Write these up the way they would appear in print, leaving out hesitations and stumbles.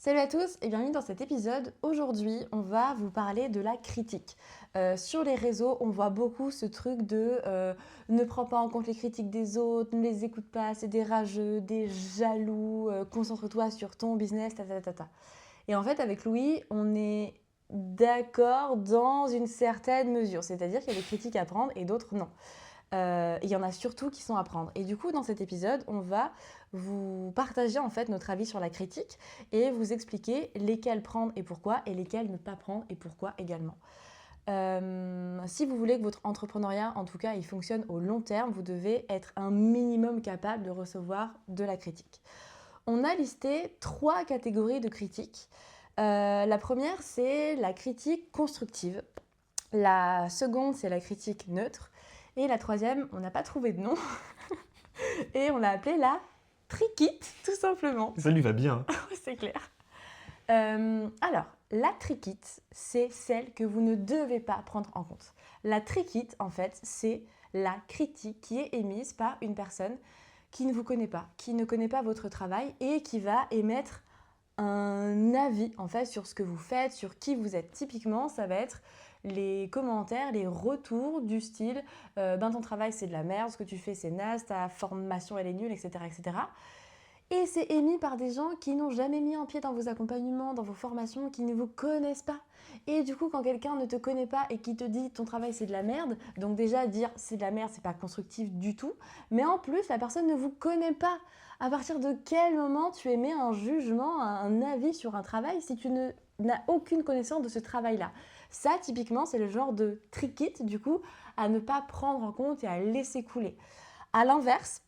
Salut à tous et bienvenue dans cet épisode. Aujourd'hui, on va vous parler de la critique. Sur les réseaux, on voit beaucoup ce truc de ne prends pas en compte les critiques des autres, ne les écoute pas, c'est des rageux, des jaloux, concentre-toi sur ton business, ta ta ta ta. Et en fait, avec Louis, on est d'accord dans une certaine mesure, c'est-à-dire qu'il y a des critiques à prendre et d'autres non. Il y en a surtout qui sont à prendre. Et du coup, dans cet épisode, on va vous partager en fait notre avis sur la critique et vous expliquer lesquelles prendre et pourquoi et lesquelles ne pas prendre et pourquoi également. Si vous voulez que votre entrepreneuriat, en tout cas, il fonctionne au long terme, vous devez être un minimum capable de recevoir de la critique. On a listé 3 catégories de critiques. La première, c'est la critique constructive. La seconde, c'est la critique neutre. Et la troisième, on n'a pas trouvé de nom. Et on l'a appelée la triquite, tout simplement. Ça lui va bien. C'est clair. Alors, la triquite, c'est celle que vous ne devez pas prendre en compte. La triquite, en fait, c'est la critique qui est émise par une personne qui ne vous connaît pas, qui ne connaît pas votre travail et qui va émettre un avis en fait sur ce que vous faites, sur qui vous êtes. Typiquement, ça va être les commentaires, les retours du style ben ton travail c'est de la merde, ce que tu fais c'est naze, ta formation elle est nulle, etc. etc. Et c'est émis par des gens qui n'ont jamais mis un pied dans vos accompagnements, dans vos formations, qui ne vous connaissent pas. Et du coup, quand quelqu'un ne te connaît pas et qui te dit ton travail c'est de la merde, donc déjà dire c'est de la merde, c'est pas constructif du tout, mais en plus la personne ne vous connaît pas. À partir de quel moment tu émets un jugement, un avis sur un travail si tu n'as aucune connaissance de ce travail-là? Ça, typiquement, c'est le genre de trick-it, du coup, à ne pas prendre en compte et à laisser couler. À l'inverse,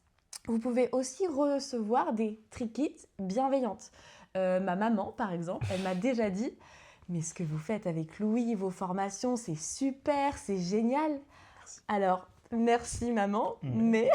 vous pouvez aussi recevoir des trick-it bienveillantes. Ma maman, par exemple, elle m'a déjà dit « Mais ce que vous faites avec Louis, vos formations, c'est super, c'est génial !» Alors, merci maman, mais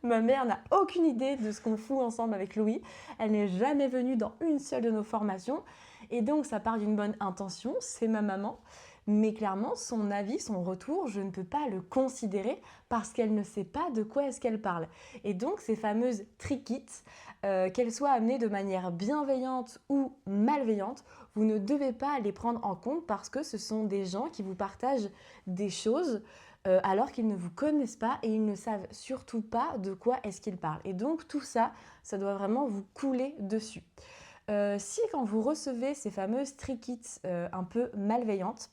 ma mère n'a aucune idée de ce qu'on fout ensemble avec Louis. Elle n'est jamais venue dans une seule de nos formations. Et donc, ça part d'une bonne intention, c'est ma maman. Mais clairement, son avis, son retour, je ne peux pas le considérer parce qu'elle ne sait pas de quoi est-ce qu'elle parle. Et donc, ces fameuses triquites, qu'elles soient amenées de manière bienveillante ou malveillante, vous ne devez pas les prendre en compte parce que ce sont des gens qui vous partagent des choses alors qu'ils ne vous connaissent pas et ils ne savent surtout pas de quoi est-ce qu'ils parlent. Et donc, tout ça, ça doit vraiment vous couler dessus. Si quand vous recevez ces fameuses triquites un peu malveillantes,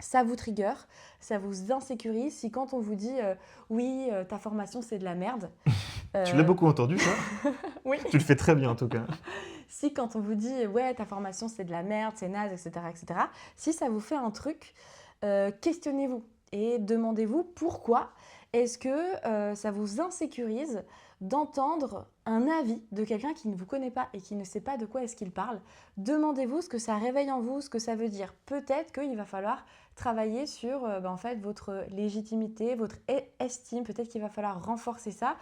ça vous trigger, ça vous insécurise. Si quand on vous dit oui, ta formation c'est de la merde. Tu l'as beaucoup entendu, ça? Oui. Tu le fais très bien, en tout cas. Si quand on vous dit ouais, ta formation c'est de la merde, c'est naze, etc., etc., si ça vous fait un truc, questionnez-vous et demandez-vous pourquoi est-ce que ça vous insécurise d'entendre un avis de quelqu'un qui ne vous connaît pas et qui ne sait pas de quoi est-ce qu'il parle. Demandez-vous ce que ça réveille en vous, ce que ça veut dire. Peut-être qu'il va falloir travailler sur en fait, votre légitimité, votre estime. Peut-être qu'il va falloir renforcer ça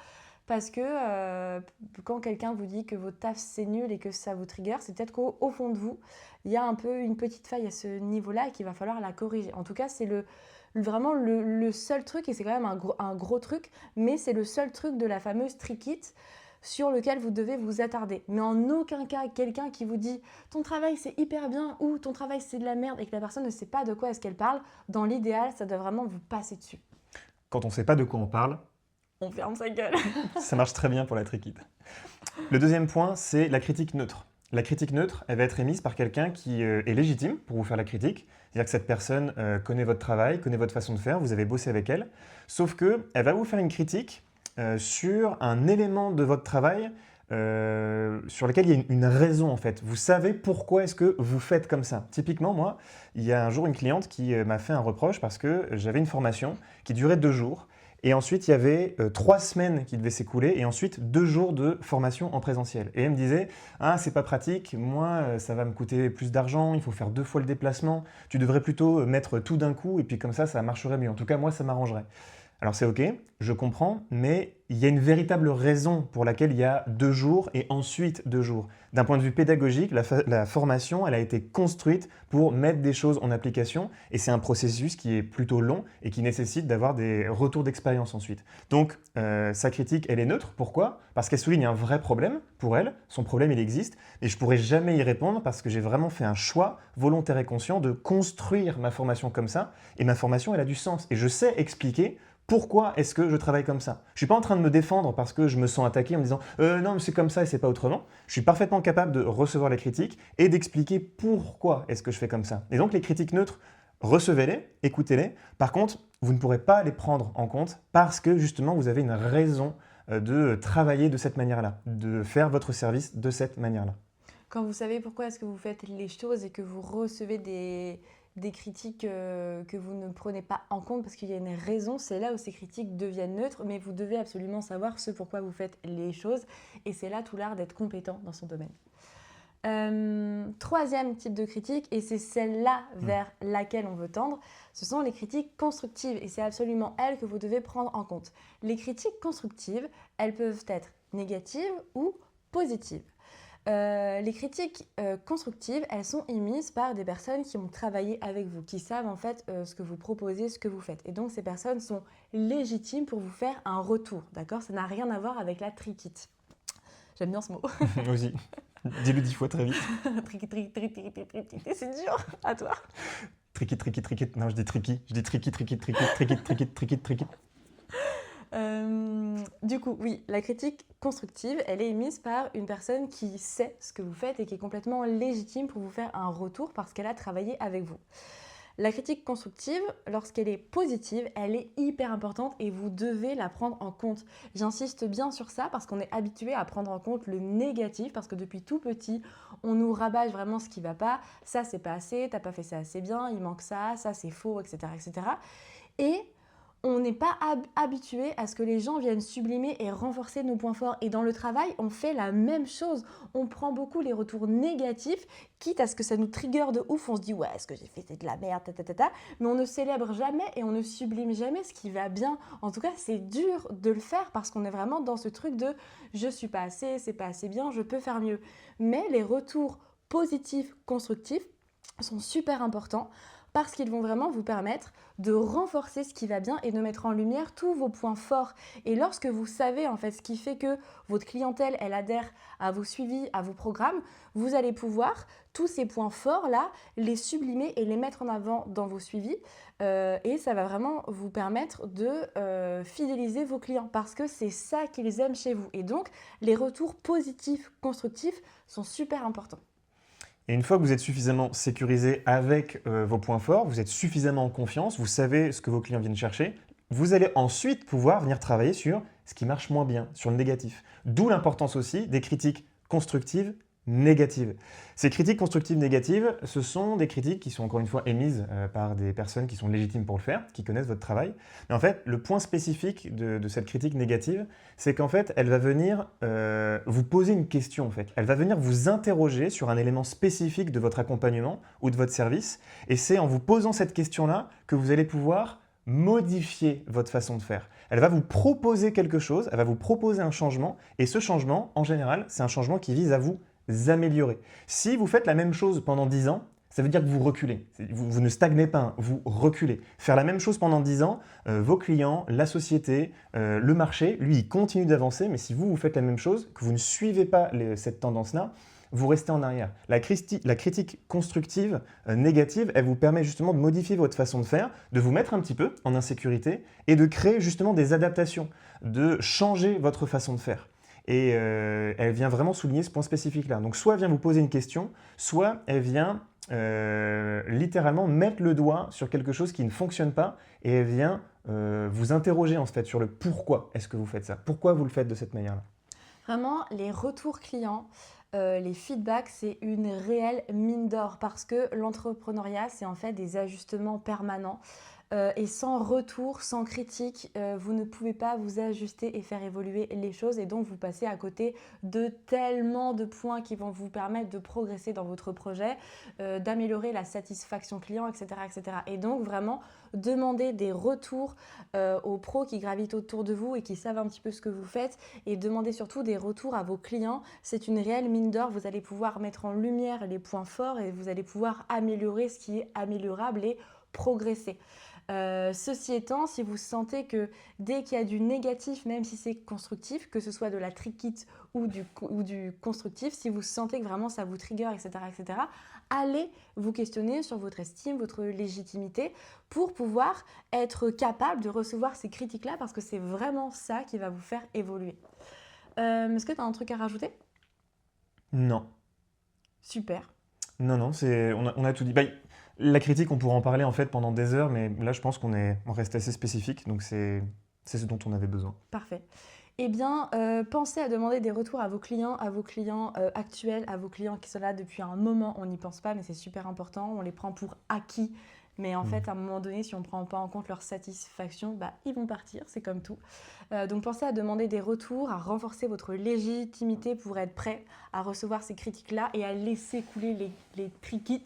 parce que quand quelqu'un vous dit que votre taf c'est nul et que ça vous trigger, c'est peut-être qu'au fond de vous, il y a un peu une petite faille à ce niveau-là et qu'il va falloir la corriger. En tout cas, c'est vraiment le seul truc, et c'est quand même un gros truc, mais c'est le seul truc de la fameuse trick-it sur lequel vous devez vous attarder. Mais en aucun cas, quelqu'un qui vous dit « ton travail c'est hyper bien » ou « ton travail c'est de la merde » et que la personne ne sait pas de quoi est-ce qu'elle parle, dans l'idéal, ça doit vraiment vous passer dessus. Quand on ne sait pas de quoi on parle, on ferme sa gueule. Ça marche très bien pour la triquite. Le deuxième point, c'est la critique neutre. La critique neutre, elle va être émise par quelqu'un qui est légitime pour vous faire la critique. C'est-à-dire que cette personne connaît votre travail, connaît votre façon de faire, vous avez bossé avec elle. Sauf qu'elle va vous faire une critique sur un élément de votre travail sur lequel il y a une raison en fait. Vous savez pourquoi est-ce que vous faites comme ça. Typiquement, moi, il y a un jour une cliente qui m'a fait un reproche parce que j'avais une formation qui durait 2 jours. Et ensuite, il y avait 3 semaines qui devaient s'écouler et ensuite 2 jours de formation en présentiel. Et elle me disait « Ah, c'est pas pratique, moi, ça va me coûter plus d'argent, il faut faire 2 fois le déplacement. Tu devrais plutôt mettre tout d'un coup et puis comme ça marcherait mieux. En tout cas, moi, ça m'arrangerait. » Alors c'est OK, je comprends, mais il y a une véritable raison pour laquelle il y a 2 jours et ensuite 2 jours. D'un point de vue pédagogique, la formation, elle a été construite pour mettre des choses en application et c'est un processus qui est plutôt long et qui nécessite d'avoir des retours d'expérience ensuite. Donc sa critique, elle est neutre. Pourquoi? Parce qu'elle souligne un vrai problème pour elle. Son problème, il existe, mais je ne pourrais jamais y répondre parce que j'ai vraiment fait un choix volontaire et conscient de construire ma formation comme ça et ma formation, elle a du sens. Et je sais expliquer pourquoi est-ce que je travaille comme ça. Je ne suis pas en train de me défendre parce que je me sens attaqué en me disant non, mais c'est comme ça et c'est pas autrement. Je suis parfaitement capable de recevoir les critiques et d'expliquer pourquoi est-ce que je fais comme ça. Et donc les critiques neutres, recevez-les, écoutez-les. Par contre, vous ne pourrez pas les prendre en compte parce que justement vous avez une raison de travailler de cette manière-là, de faire votre service de cette manière-là. Quand vous savez pourquoi est-ce que vous faites les choses et que vous recevez des critiques que vous ne prenez pas en compte parce qu'il y a une raison, c'est là où ces critiques deviennent neutres, mais vous devez absolument savoir ce pourquoi vous faites les choses et c'est là tout l'art d'être compétent dans son domaine. Troisième type de critique, et c'est celle-là vers laquelle on veut tendre, ce sont les critiques constructives et c'est absolument elles que vous devez prendre en compte. Les critiques constructives, elles peuvent être négatives ou positives. Les critiques constructives, elles sont émises par des personnes qui ont travaillé avec vous, qui savent en fait ce que vous proposez, ce que vous faites. Et donc ces personnes sont légitimes pour vous faire un retour, d'accord? Ça n'a rien à voir avec la triquite. J'aime bien ce mot. Aussi. Dis-le 10 fois très vite. Triquite, c'est dur. À toi. Triquite. Non, je dis tricky. Je dis triquite. Du coup, oui, la critique constructive, elle est émise par une personne qui sait ce que vous faites et qui est complètement légitime pour vous faire un retour parce qu'elle a travaillé avec vous. La critique constructive, lorsqu'elle est positive, elle est hyper importante et vous devez la prendre en compte. J'insiste bien sur ça parce qu'on est habitué à prendre en compte le négatif parce que depuis tout petit, on nous rabâche vraiment ce qui ne va pas. Ça, c'est pas assez, t'as pas fait ça assez bien, il manque ça c'est faux, etc. etc. Et on n'est pas habitué à ce que les gens viennent sublimer et renforcer nos points forts. Et dans le travail, on fait la même chose. On prend beaucoup les retours négatifs, quitte à ce que ça nous trigger de ouf. On se dit, ouais, ce que j'ai fait, c'est de la merde, mais on ne célèbre jamais et on ne sublime jamais ce qui va bien. En tout cas, c'est dur de le faire parce qu'on est vraiment dans ce truc de je suis pas assez, c'est pas assez bien, je peux faire mieux. Mais les retours positifs, constructifs sont super importants parce qu'ils vont vraiment vous permettre de renforcer ce qui va bien et de mettre en lumière tous vos points forts. Et lorsque vous savez en fait ce qui fait que votre clientèle, elle adhère à vos suivis, à vos programmes, vous allez pouvoir tous ces points forts-là, les sublimer et les mettre en avant dans vos suivis. Et ça va vraiment vous permettre de fidéliser vos clients parce que c'est ça qu'ils aiment chez vous. Et donc, les retours positifs, constructifs sont super importants. Et une fois que vous êtes suffisamment sécurisé avec vos points forts, vous êtes suffisamment en confiance, vous savez ce que vos clients viennent chercher, vous allez ensuite pouvoir venir travailler sur ce qui marche moins bien, sur le négatif. D'où l'importance aussi des critiques constructives, négatives. Ces critiques constructives négatives, ce sont des critiques qui sont encore une fois émises par des personnes qui sont légitimes pour le faire, qui connaissent votre travail. Mais en fait, le point spécifique de cette critique négative, c'est qu'en fait, elle va venir vous poser une question. En fait. Elle va venir vous interroger sur un élément spécifique de votre accompagnement ou de votre service. Et c'est en vous posant cette question-là que vous allez pouvoir modifier votre façon de faire. Elle va vous proposer quelque chose, elle va vous proposer un changement. Et ce changement, en général, c'est un changement qui vise à vous améliorer. Si vous faites la même chose pendant 10 ans, ça veut dire que vous reculez. Vous ne stagnez pas, vous reculez. Faire la même chose pendant 10 ans, vos clients, la société, le marché, lui, il continue d'avancer, mais si vous faites la même chose, que vous ne suivez pas cette tendance-là, vous restez en arrière. La critique constructive, négative, elle vous permet justement de modifier votre façon de faire, de vous mettre un petit peu en insécurité et de créer justement des adaptations, de changer votre façon de faire. Et elle vient vraiment souligner ce point spécifique-là. Donc soit elle vient vous poser une question, soit elle vient littéralement mettre le doigt sur quelque chose qui ne fonctionne pas et elle vient vous interroger en fait sur le pourquoi est-ce que vous faites ça, pourquoi vous le faites de cette manière-là. Vraiment, les retours clients, les feedbacks, c'est une réelle mine d'or parce que l'entrepreneuriat, c'est en fait des ajustements permanents. et sans retour, sans critique, vous ne pouvez pas vous ajuster et faire évoluer les choses et donc vous passez à côté de tellement de points qui vont vous permettre de progresser dans votre projet, d'améliorer la satisfaction client, etc., etc. Et donc vraiment demander des retours aux pros qui gravitent autour de vous et qui savent un petit peu ce que vous faites et demander surtout des retours à vos clients. C'est une réelle mine d'or, vous allez pouvoir mettre en lumière les points forts et vous allez pouvoir améliorer ce qui est améliorable et progresser. Ceci étant, si vous sentez que dès qu'il y a du négatif, même si c'est constructif, que ce soit de la trick it ou du constructif, si vous sentez que vraiment ça vous trigger, etc., allez vous questionner sur votre estime, votre légitimité pour pouvoir être capable de recevoir ces critiques-là parce que c'est vraiment ça qui va vous faire évoluer. Est-ce que tu as un truc à rajouter? Non. Super. Non, on a tout dit. Bah, la critique, on pourrait en parler en fait pendant des heures, mais là, je pense on reste assez spécifique, donc c'est ce dont on avait besoin. Parfait. Eh bien, pensez à demander des retours à vos clients actuels, à vos clients qui sont là depuis un moment. On n'y pense pas, mais c'est super important. On les prend pour acquis. Mais en fait, à un moment donné, si on ne prend pas en compte leur satisfaction, bah, ils vont partir, c'est comme tout. Donc pensez à demander des retours, à renforcer votre légitimité pour être prêt à recevoir ces critiques-là et à laisser couler les triquits.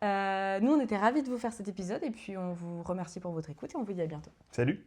Nous, on était ravis de vous faire cet épisode et puis on vous remercie pour votre écoute et on vous dit à bientôt. Salut!